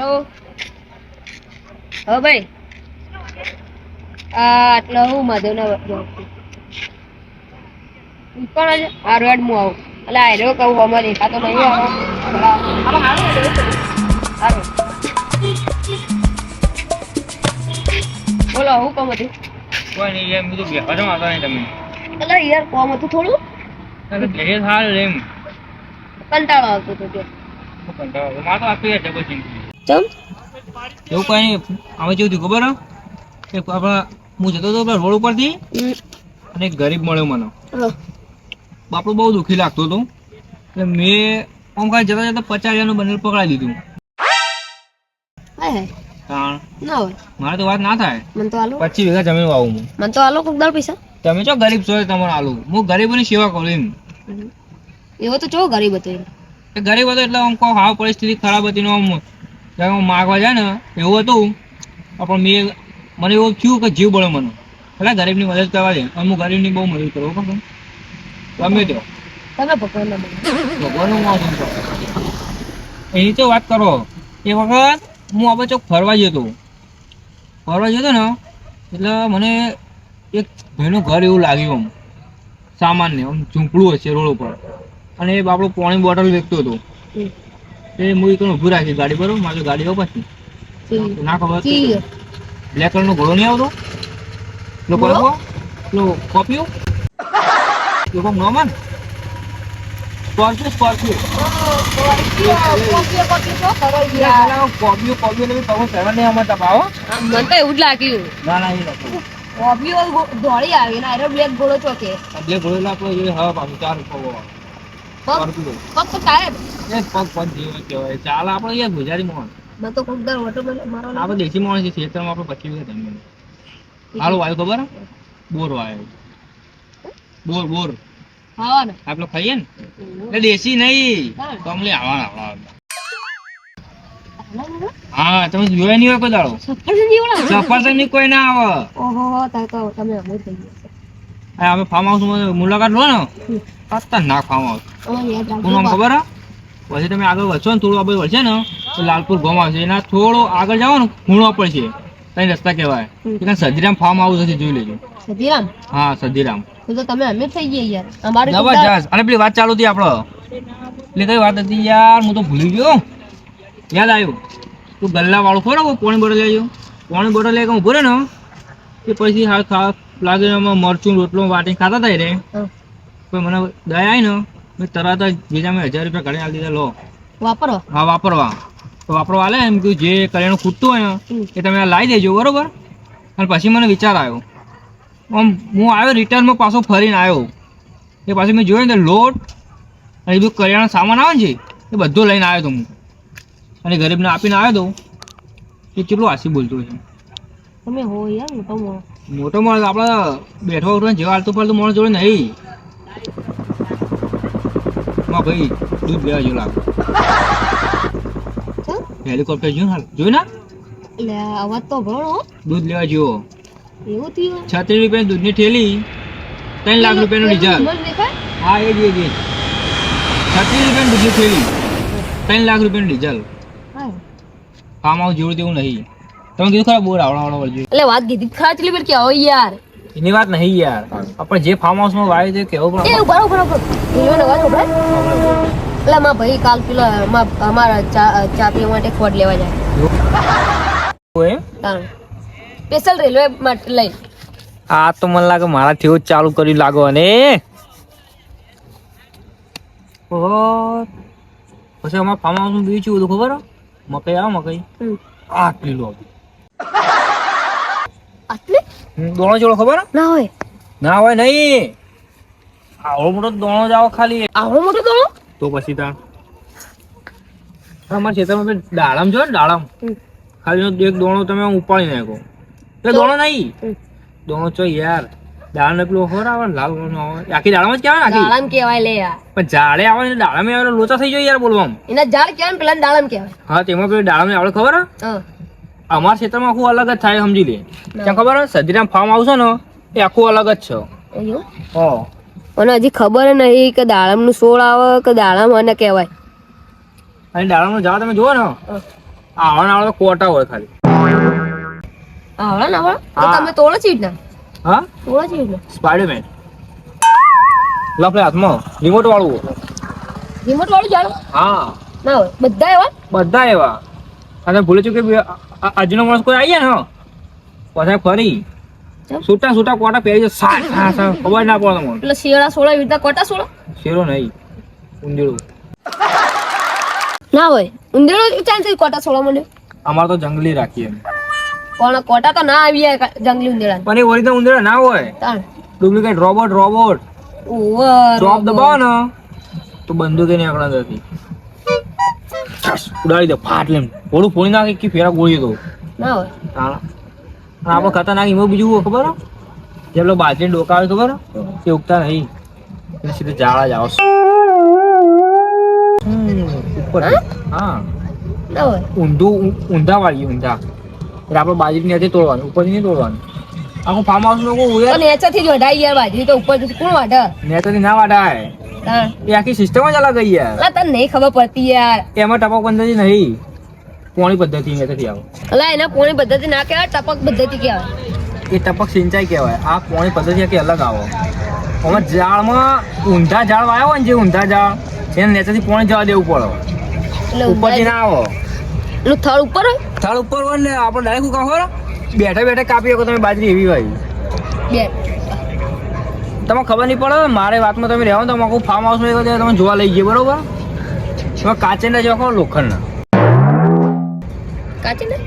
Hello હા ભાઈ આટલા હું મધુના પણ હારવાડ હું આવું એટલે આયરો કહું અમારે દેખાતો નહીં આવો બોલો હું કામ હતું કોઈ નહીં એમ બધું બેહવા આવતા નહીં તમે એટલે યાર કામ હતું થોડું ઘરે સારું એમ કંટાળો આવતો હતો જો મારે તો આપી છે પછી ચમ એવું કઈ નહીં અમે જેવું થયું ખબર કે આપણા હું જતો હતો રોડ ઉપરથી અને એક ગરીબ મળ્યો મને બાપડો બહુ દુઃખી લાગતો હતો એટલે મેં આમ કાંઈ જતા જતા 50,000 બંડલ પકડાવી દીધું. કારણ ના હોય મારે તો વાત ના થાય. મને તો આલો 25 વીઘા જમીન વાવું હું. મને તો આલો કોક દાળ પૈસા તમે છો ગરીબ છો તમારે આલું હું ગરીબોની સેવા કરું એમ. એવો તો ચો ગરીબ હતો એ ગરીબ હતો એટલે આમ કહું હાવ પરિસ્થિતિ ખરાબ હતી આમ જ્યારે માગવા જાય ને એવું હતું પણ મને એવું થયું કે જીવ બળે મને એટલે ગરીબની મદદ કરવા દે અને હું ગરીબની બહુ મદદ કરું ખબર ગમે તે તમે ભગવાનનું માનું છો એની તો વાત કરો. એ વખત હું આપણે ચોક ફરવા જતો ને એટલે મને એક ભાઈનું ઘર એવું લાગ્યું આમ સામાન્ય આમ ઝૂંપડું હશે રોડ ઉપર અને એ બાપડો પાણી બોટલ વેચતો હતો. એ હું એક ઊભું રાખી ગાડી બરોબર મારી ગાડી આવો પછી ના ખબર બ્લેક કલરનો ઘોડો નહીં આવતો પેલો કોપીઓ કોક નોમન સ્કોર્પિયો મને તો એવું જ લાગ્યું ના ના એ નથી કોપીઓ દોડી આવી ને આયરો બ્લેક ઘોડો ચોકે બ્લેક ઘોડો આપણે એ હા પાછું 4 પગ તો કાયબ પગ જીવ કહેવાય ચાલ આપણે યાર ગુજરાતી મોહન મને તો કોક દર ઓટો મારો આપણે દેશી મોહન છે ખેતરમાં આપણે 25 વીઘા જમીન હાલો વાયો ખબર બોર વાયો બોર હા ને આપણે ખાઈએ ને એટલે દેશી નહીં કમલે આવા હા તમે જોયા નહીં હોય કોઈ દાડો સફરજન ની કોઈ ના આવે. ઓહો તાર તો તમે અમર થઈ ગયા અમે ફાર્મ હાઉસ મુલાકાત લો ને ખતરનાક ફાર્મ હાઉસ શું નામ ખબર પછી તમે આગળ વધશો ને થોડું આપણે વધશે ને તો લાલપુર ગામ આવશે એના થોડું આગળ જાઓ ને ખૂણો પડશે કઈ રસ્તા કહેવાય ત્યાં સધીરામ ફાર્મ હાઉસ હશે જોઈ લેજો. સધીરામ હા સધીરામ તો તમે અમે થઈ ગયા યાર અમારે જબરજસ્ત. અને પેલી વાત ચાલુ હતી આપડે એટલે કઈ વાત હતી યાર હું તો ભૂલી ગયો યાદ આવ્યું તું ગલ્લા વાળું ખરો પાણી બોટલ લઈ પાણી બોટલ લઈ ઉભો રહે ને એ પછી હાલ લાગે મરચું રોટલો વાટી ખાતા હતા રે પછી મને દયા આવી ને મેં તરત જ બીજા મેં 1000 રૂપિયા ઘરે આપી દીધા લો વાપરો હા વાપરવા તો વાપરવા આલે એમ કે જે કરિયાણું ખૂટતું હોય ને એ તમે લાવી દેજો બરોબર. અને પછી મને વિચાર આવ્યો આમ હું આવ્યો રિટર્નમાં પાછો ફરીને આવ્યો એ પાછું મેં જોયું ને લોટ અને એ બધું કરિયાણો સામાન આવે ને એ બધું લઈને આવ્યો તો હું અને ગરીબને આપીને આવ્યો તો એ કેટલું આસી બોલતો છે તમે હો યાર મોટો માણસ આપણે બેઠો ઉઠો જેવા હાલતું ફાલતું માણસ જોડે નહીં માં ભાઈ દૂધ લેવા જેવું લાગે હેલિકોપ્ટર જોયું ના એટલે અવાજ તો ઘણો દૂધ લેવા જેવો એવું થયું 36 રૂપિયાની દૂધની થેલી 3 લાખ રૂપિયાનું ડીઝલ. હા એ જ 36 રૂપિયાની દૂધની થેલી 3 લાખ રૂપિયાનું ડીઝલ. ફાર્મ હાઉસ જેવું તેવું નહીં. તમે કીધું ખરા બોર આવડા વળજો એટલે વાત કીધી ખરા ચલી પર કે આવો યાર એની વાત નહીં યાર આપણે જે ફાર્મ હાઉસમાં વાવ્યું તે કેવું પણ એ બરાબર એનો અવાજ ઉભરાય એટલે માં ભાઈ કાલ પેલા અમારા ચા પીવા માટે ખોટ લેવા જાય સ્પેશિયલ રેલવે માટે લઈ આ તો મને લાગે મારાથી એવું ચાલુ કરી લાગો અને પછી અમારા ફાર્મ હાઉસનું બીજું બધું ખબર મકઈ આવે મકઈ આટલી લો આટલી દોણો જેવડો ખબર ના હોય નહીં આવડો મોટો દોણો જ આવો ખાલી આવડો મોટો દોણો તો પછી તાર અમારા ખેતરમાં દાડમ જો ને દાડમ ખાલી એક દોણો તમે ઉપાડી નાખો એટલે દોણો નહીં દોણો છો યાર દાળ ને પેલું ખબર આવે લાલ આખી દાડમ જ કહેવાય ને દાડમ કહેવાય લે યાર પણ ઝાડે આવે ને દાડમ આવે લોચા થઈ જાય યાર બોલવામાં એના ઝાડ કહેવાય પેલા દાડમ કહેવાય હા તેમાં પેલું દાડમ ને આવડે ખબર હા અમારા ક્ષેત્રમાં આખું અલગ જ થાય સમજી લે ત્યાં ખબર સધીરામ ફાર્મ હાઉસ છે ને એ આખું અલગ જ છે અને હજી ખબર નહીં કે દાડમ નું છોડ આવે કે દાડમ અને કહેવાય અને દાડમ નું ઝાડ તમે જુઓ ને આવડે કોટા હોય ખાલી. આવડે ને આવડે તો હા. તમે તોડો ચીજ ના હા તોડો ચીજ ના સ્પાઈડરમેન લફલે હાથમાં રિમોટ વાળું. રિમોટ વાળું જાણો હા ના હોય બધા એવા બધા એવા. અને ભૂલે છું કે આજનો માણસ કોઈ આવી જાય ને પછી ફરી ચમ? છૂટા છૂટા કોટા પહેરી જાય સાત ખબર ના પડે તમને. એટલે શિયાળા સોળા એવી રીતના કોટા સોળા શેરો નહીં ઊંધેડું. ના હોય ઉંદેડો ચાલતી કોટા સોળા મને અમારે તો જંગલી રાખીએ એમ. પણ કોટા તો ના આવી જાય જંગલી ઉંદેડા પણ એ ઓરિજિનલ ઊંધેડા ના હોય, તાણ ડુપ્લિકેટ રોબોટ ઓવર ચોપ દબાવો ને તો બંદૂકે નીકળે નથી. ઉડાડી દે ફાટ લેમ થોડું ફોડી નાખે કે ફેરા ગોળી દો. ના હોય આપણે ખતરનાક એમાં બીજું હોય ખબર હે? જે પેલો બાજરી ડોકા આવે ખબર હે? એ ઉગતા નહીં એટલે સીધે ઝાડા જ આવશે. ઉપર હા ના હોય ઊંધા વાળીએ ઊંધા એટલે આપણે બાજરી નથી તોડવાનું, ઉપરથી નહીં તોડવાનું. આખું ફાર્મ હાઉસ લોકો તો નેચરથી જ વઢાઈ યાર બાજરી તો ઉપર કોણ વાઢે નેતાથી ના વાટાય. તાણ એ આખી સિસ્ટમ જ અલગ ગઈ યાર. અલા તને નહીં ખબર પડતી યાર એમાં ટપક પદ્ધતિ નહીં, પોણી પદ્ધતિ નેતાથી આવે. અલા એના પોણી પદ્ધતિ ના કહેવાય ટપક પદ્ધતિ કહેવાય એ ટપક સિંચાઈ કહેવાય. આ પોણી પદ્ધતિ આખી અલગ આવે. આમાં ઝાડમાં ઊંધા ઝાડ વાયો હોય ને જે ઊંધા ઝાડ એને નેતાથી પોણી જવા દેવું પડે, એટલે ઉપરથી ના આવો. પેલું થડ ઉપર હોય થડ ઉપર હોય ને આપણે ડાયરેક્ટ કહો બેઠા બેઠા કાપી શકો તમે બાજરી એવી હોય. બે તમને ખબર નહીં પડે મારે વાતમાં તમે રહેવો તો આખું ફાર્મ હાઉસમાં તમે જોવા લઈ જઈએ બરોબર. એમાં કાચેંડા જેવા ખો લોખંડના કાચેંડા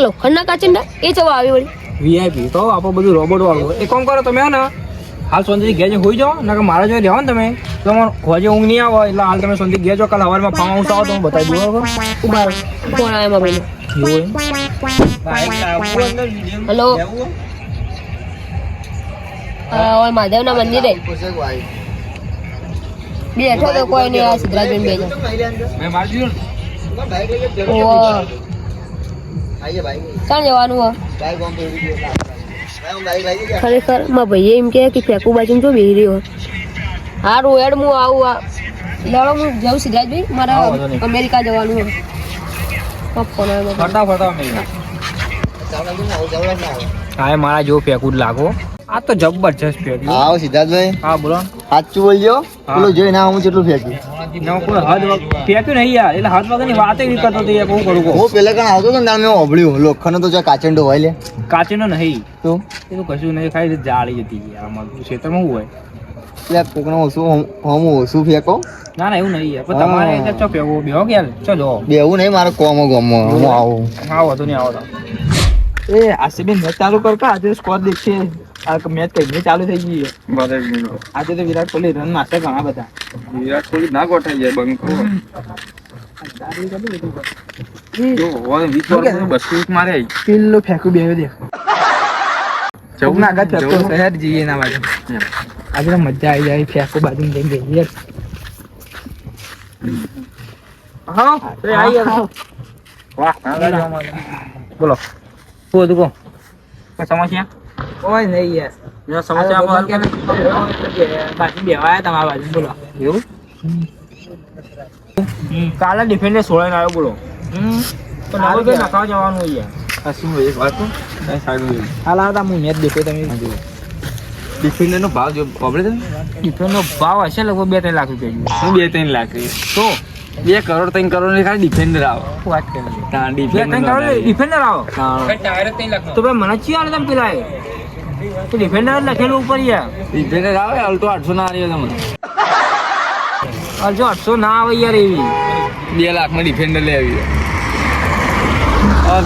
લોખંડના કાચિંડા એ ચવા આવી વળી વીઆઈપી તો આપણે બધું રોબોટ વાળું. એક કામ કરો તમે હે ને હાલ સોનથી ઘેર હોઈ જાઓ ને કે મારા જોઈ રહેવા ને તમે તો હોજે ઊંઘ નહીં આવે એટલે હાલ તમે સોનથી ઘેર જાઓ. કાલે સવારમાં ફાર્મ હાઉસ આવો તો હું બતાવી દઉં બરાબર. ઉભા રહો. કોણ આવે મારા ભાઈને હેલો ઓય મહાદેવના મંદિરે બેઠો તો કોઈ નહીં આ સિદ્ધરાજબેન બે જણ મેં મારી દીધું ઓહ ક્યાં જવાનું હો ખરેખર મારા ભાઈએ એમ કહે કે ફેંકું બાજુ જો બેહી રહ્યો હારું એડ હું આવું આ લડો હું જાઉં સિદ્ધરાજભાઈ મારે હા, વાંધો નહીં. અમેરિકા જવાનું હોય ફોન આવ્યો મારો. ફટાફટ હા મારા જેવો ફેંકું જ લાગો. આ તો જબરજસ્ત ફેંક્યું. આવો સિદ્ધાર્થભાઈ હા બોલો. સાચું બોલજો હા. પેલું જોઈ ના હું કેટલું ફેંક્યું ના કોઈ ફેંક્યું નહીં યાર એટલે હાથ વગરની વાત એવી કરતો હતો યાર. હું કરું કહો હું પેલા કણ આવતો હતો ને ત્યારે મેં ઓભળ્યું લોખંડ તો કાચંડો હોય લે કાચીનો નહીં તો એ તો કશું નહીં ખાલી જાળી જતી યાર. અમારું ક્ષેત્રમાં શું હોય? એટલે કોકનો ઓછું હમ ઓછું ફેંકો ના ના એવું નહીં યાર. પણ તમારે એટલે ચો ફેંકવું બેહો કે યાર ચો જો બેવું નહીં મારે કોમો ગમો હું આવું આવો તો નહીં આવો તો એ આસીબેન મેચ ચાલુ કર કા આજે સ્કોર દેખશે. આ મેચ કઈ ચાલુ થઈ ગઈ છે. આજે તો વિરાટ કોહલી રન મારશે ઘણા બધા. વિરાટ કોહલી ના ગોઠાઈ જાય બંકો જો હોય 20 ઓવરમાં 200 મારે પેલો ફેંકું બેહ્યો દેખ જવું ના આગળ ફેંકો શહેર જઈએ ના બાજુ આજે તો મજા આવી જાય ફેંકો બાજુ જઈને જઈએ. હા તો આવી ગયા. વાહ બોલો શું હતું કહો કોઈ સમસ્યા કોઈ નહીં યાર જો સમસ્યા બાજુ બેવાયા તમારા બાજુ બોલો એવું કાલે ડિફેન્ડર સોળાઈને આવ્યો બોલો તો નવલભાઈ નખાવા જવાનું હોય યાર. શું એક વાત કહું સાઈડ હાલ આવતા હું મેચ દેખો તમે ડિફેન્ડર નો ભાવ જો ખબર છે ડિફેન્ડનો ભાવ હશે લગભગ 2-3 લાખ રૂપિયા હું 2-3 લાખ તો 2 કરોડ 3 કરોડ ની ખાલી ડિફેન્ડર આવે વાત કરે તાણ 2-3 કરોડ ડિફેન્ડર આવો તો ભાઈ મને ચી આલે તમે પેલા તો ડિફેન્ડર લખેલું ઉપર યાર ડિફેન્ડર આવે અલ્ટો 800 ના આવ્યો તમને અરજો 800 ના આવે યાર એવી 2 લાખ માં ડિફેન્ડર લઈ આવી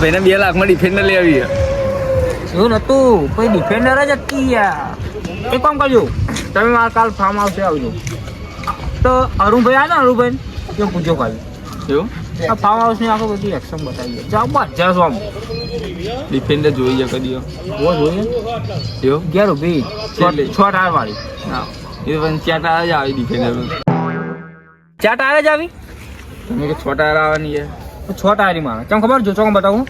ભાઈને 2 લાખ માં ડિફેન્ડર લઈ આવી એવું નતું કોઈ ડિફેન્ડર જ હતી યાર. એક કામ કરજો તમે મારા કાલ ફાર્મ હાઉસે આવજો તો અરુણભાઈ આવે ને અરુણભાઈ જો પૂછો ખાલી એવું આ ફાર્મ હાઉસની આખો બધી એક્શન બતાવી જબરજસ્ત આમ ડિફેન્ડર જોઈ જાય કદી બહુ જોઈએ એવું 11 રૂપિયા કેટલી? 6 ટાયર વાળી હા એ પણ ચાટા જ આવી ડિફેન્ડર 4 ટાયર જ આવી તમે કે છોટા આવવાની છે 6 ટાયરી મારે કેમ ખબર જો ચોક બતાવું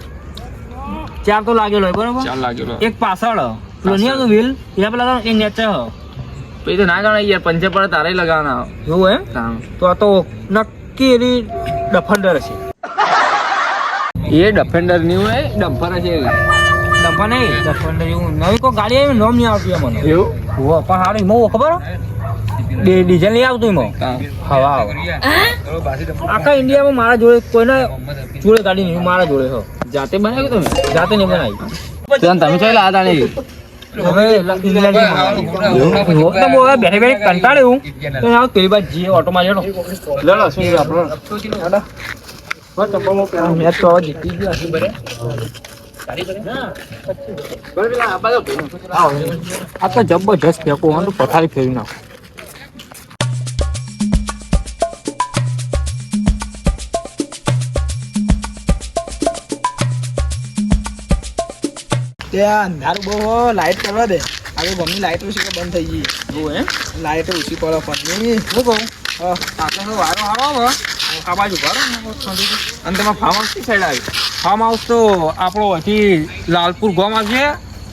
4 તો લાગેલો હોય બરોબર ચાલ લાગેલો એક પાછળ પેલો નહીં આવતું વ્હીલ એ પેલા એક નેચર પછી તો ના ગણાય યાર પંચર પર તારે લગાવવાના એવું એમ તાણ તો આ તો નક્કી એની ડફન્ડર હશે. એ ડિફેન્ડર ની હોય ડમ્પર છે ડમ્પર નહીં, ડફન્ડર એવું નવી કોઈ ગાડી આવી નામ નહીં આવતું મને. એવું હોવે, પણ હારું એમાં ખબર ડીઝલ નહીં આવતું એમાં. હવા આવે. આખા ઇન્ડિયામાં મારા જોડે કોઈને જોડે ગાડી નહીં, મારા જોડે હો. જાતે બનાવ્યું તમે જાતે નહીં બનાવી. તમે ચાલ આ તાણી હવે બેઠે બેઠે કંટાળ્યું તો આવ પેલી બાજુ જઈએ ઓટોમાં જડો. લડો શું આપણો મેચ તો હવે જીતી ગયો હશે બરે. આ તો જબરજસ્ત ફેંકો પથારી ફેરવી નાખો. ત્યાં અંધારું બહુ હો, લાઈટ કરવા દે. આજે ગમની લાઈટ ઓછી કે બંધ થઈ ગઈ. લાઈટ ઓછી પડે પણ હું કહું આપણે તો વારો હારો આવે આ બાજુ ઘર અને તમારે ફાર્મ હાઉસ કઈ સાઈડ આવી? ફાર્મ હાઉસ તો આપણો અહીંથી લાલપુર ગામ આવશે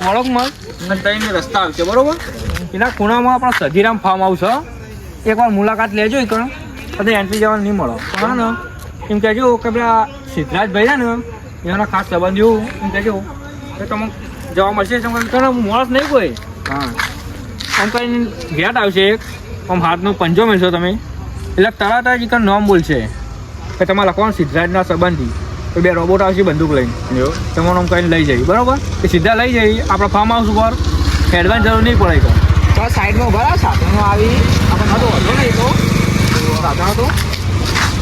વડોદમાં અને ત્રણ રસ્તા આવશે બરોબર. એના ખૂણામાં આપણા સધીરામ ફાર્મ હાઉસ છે. એકવાર મુલાકાત લેજો એ કણ પછી એન્ટ્રી જવાનું નહીં મળે પણ ને એમ કહેજો કે પેલા સિદ્ધરાજભાઈ છે ને એના ખાસ સંબંધીઓ એમ કહેજો કે તમે જવા મળશે મોડસ નહીં કોઈ. હા એમ કરીને ગેટ આવશે એક આમ હાથનો પંજો મળશો તમે એટલે તરત જ એક નામ બોલશે કે તમારે લખવાનું સિદ્ધરાજના સંબંધી. તો બે રોબોટ આવશે બંદૂક લઈને તમારું નામ કહીને લઈ જઈએ બરાબર. એ સીધા લઈ જઈએ આપણા ફાર્મ હાઉસ ઉપર. એડવાન્સ જરૂર નહીં પડે તો સાઈડમાં ઉભા રહ્યા સાધનો આવી આપણે નતો વધો નહીં તો સાધન હતો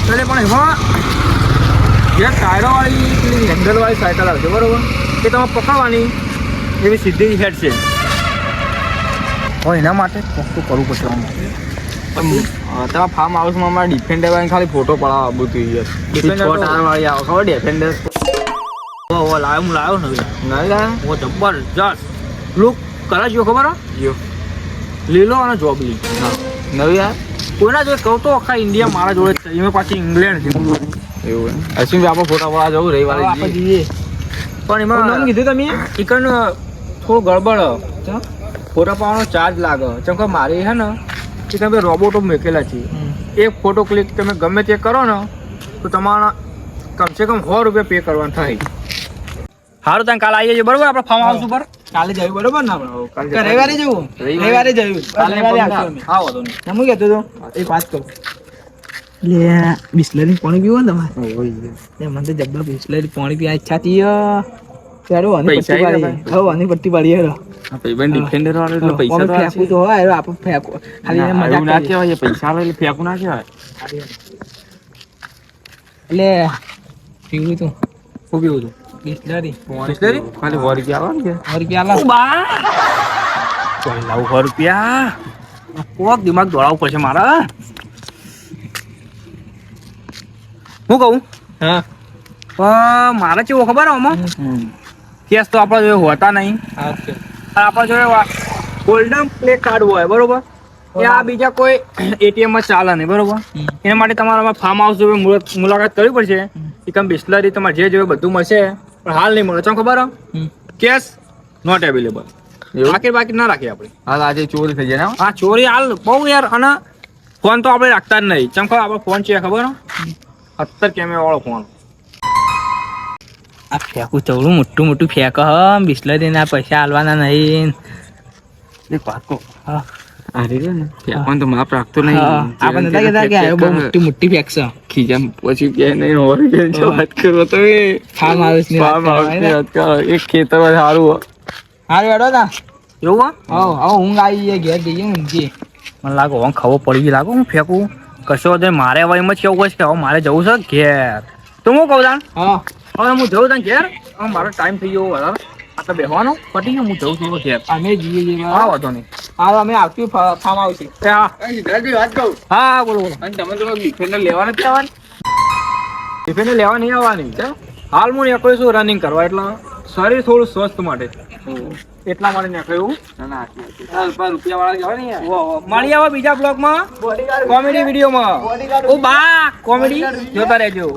એટલે પણ એમાં જે ટાયરોવાળી પેલી હેન્ડલવાળી સાયકલ આવશે બરાબર એ તમે પકડવાની એવી સીધી હેડ છે. હવે એના માટે વસ્તુ કરવું પડશે. તમારા ફાર્મ હાઉસમાં અમારે ડિફેન્ડર વાળી ખાલી ફોટો પડાવવા બધું વાળી આવે ખબર ડિફેન્ડર લાવ્યો હું લાવ્યો ને નહીં લાયા જબરજસ્ત લુક કરાવ્યો ખબર યો લીલો અને જોબલી. નવી યાર કોઈના જોડે કહું તો આખા ઇન્ડિયા મારા જોડે જ છે. એમાં પાછી ઇંગ્લેન્ડ છે એવું અશ્વિન આપણે ફોટા પડાવવા જવું રવિવારે આપણે જઈએ. પણ એમાં નામ કીધું તમે ચિકન થોડું ગડબડ ફોટા પાવાનો ચાર્જ લાગે. જેમ કે મારી હે ને કે તમે રોબોટો મૂકેલા છે. એક ફોટો ક્લિક તમે ગમે તે કરો ને તો તમારા કમસે કમ 100 રૂપિયા પે કરવાના થાય. સારું તમે કાલે આવીએ છીએ બરોબર આપણે ફાર્મ હાઉસ ઉપર. કાલે જવું બરોબર ને આપણે રવિવારે જવું રવિવારે જવું રવિવારે આવશું અમે. હા વાંધો નહીં. હું કહેતો હતો એક વાત કહું લે બિસ્લરી પાણી પીવો ને તમારે મને તો જબ્બર બિસ્લરી પાણી પીવા ઈચ્છા હતી ચાલો આની પટ્ટી પાડી હવે આની પટ્ટી પાડી હેરો ડિફેન્ડર વાળો એટલે પૈસા તો ફેંકવું તો હોય હવે આપણે ફેંકો ખાલી મજાક ના કરીએ. કહેવાય પૈસા આવે એટલે ફેંકું ના કહેવાય. એટલે પીવું તું શું પીવું હતું? બિસ્લરી બિસ્લેરી? ખાલી 100 રૂપિયા આવે ને રૂપિયા લાવ કોઈ લાવું 100 રૂપિયા કોક દિમાગ દોડાવવું પડશે મારા. હું કહું હા મારે કેવું ખબર આમાં કેસ તો આપણા જોડે હોતા નહીં. આપણા જોડે ગોલ્ડન પ્લે કાર્ડ હોય બરોબર એ આ બીજા કોઈ એટીએમ માં ચાલે નહીં બરોબર. એના માટે તમારે ફાર્મ હાઉસ જોડે મુલાકાત કરવી પડશે. એકમ બિસ્લરી તમારે જે જોઈએ બધું મળશે પણ હાલ નહીં મળે. ચમ ખબર કેશ નોટ અવેલેબલ. બાકી ના રાખીએ આપણે. હાલ આજે ચોરી થઈ જાય ને હા ચોરી હાલ બહુ યાર. અને ફોન તો આપણે રાખતા જ નહીં. ચમ ખબર આપણો ફોન છે ખબર 70 કેમેરા વાળો ફોન. આ ફેંકું ચવડું મોટું મોટું ફેંક હ બિસ્લરી ના પૈસા આલવાના નહીં. એક વાત કહું હા આ રીતે ને ફેંકવાનું તો માપ રાખતો નહીં. આપણને લાગે કે આ બહુ મોટી મોટી ફેંકશે ખીજામ પછી કે નહીં હોરી કે વાત કરો તો એ ફાર્મ હાઉસ ની ફાર્મ હાઉસની વાત કરો. એક ખેતરમાં સારું હારું હેડો તા એવું હા હવે ઊંઘ આવી જાય ઘેર જઈએ ઊંઘીએ. મને લાગે હવે ખબર પડી ગઈ લાગો હું ફેંકું કશો વધે મારે હવે એમ જ કેવું હોય કે હવે મારે જવું છે ઘેર. તો હું કહું તાન હા હવે હું જવું તાન ઘેર. હવે મારો ટાઈમ થઈ ગયો બરાબર આ તો બેસવાનો પટી ગયો હું જઉં છું હવે ઘેર. અમે જઈએ છીએ હા વાંધો નહીં. હા અમે આવશું ફાર્મ હાઉસ એ હા વાત કહું હા બોલો બોલો. અને તમે તો ડિફેન્ડર લેવા નથી આવવાની. ટિફિન લેવા નહીં આવવાની છે. હાલ હું નીકળું છું રનિંગ કરવા એટલે શરીર થોડું સ્વસ્થ માટે એટલા માટે નીકળ્યું. રૂપિયા વાળા જવા નહીં મળી આવો બીજા બ્લોગમાં કોમેડી વિડીયોમાં. ઓ બા કોમેડી જોતા રહેજો.